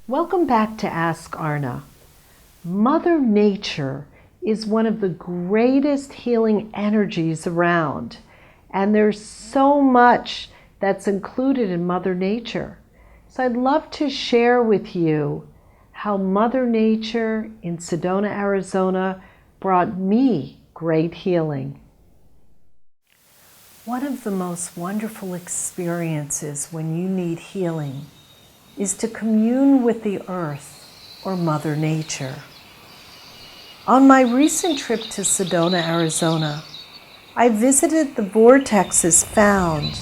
Welcome back to Ask Arna. Mother Nature is one of the greatest healing energies around, and there's so much that's included in Mother Nature. So I'd love to share with you how Mother Nature in Sedona, Arizona brought me great healing. One of the most wonderful experiences when you need healing is to commune with the earth or Mother Nature. On my recent trip to Sedona, Arizona, I visited the vortexes found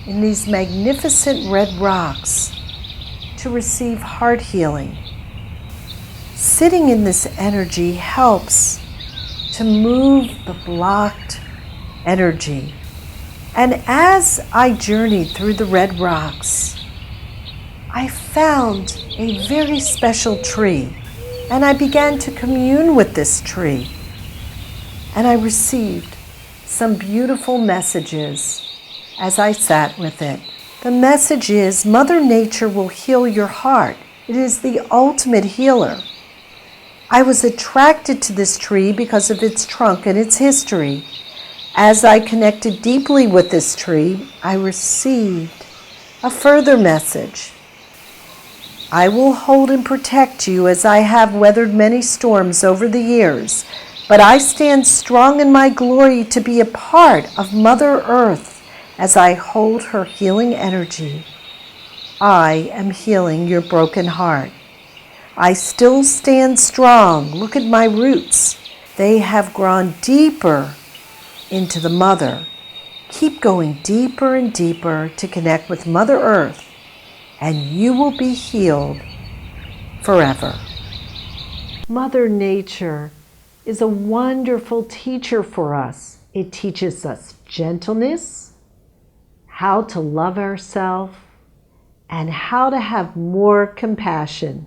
in these magnificent red rocks to receive heart healing. Sitting in this energy helps to move the blocked energy. And as I journeyed through the red rocks, I found a very special tree, and I began to commune with this tree. And I received some beautiful messages as I sat with it. The message is, Mother Nature will heal your heart. It is the ultimate healer. I was attracted to this tree because of its trunk and its history. As I connected deeply with this tree, I received a further message. I will hold and protect you as I have weathered many storms over the years, but I stand strong in my glory to be a part of Mother Earth as I hold her healing energy. I am healing your broken heart. I still stand strong. Look at my roots. They have grown deeper into the Mother. Keep going deeper and deeper to connect with Mother Earth, and you will be healed forever. Mother Nature is a wonderful teacher for us. It teaches us gentleness, how to love ourselves, and how to have more compassion.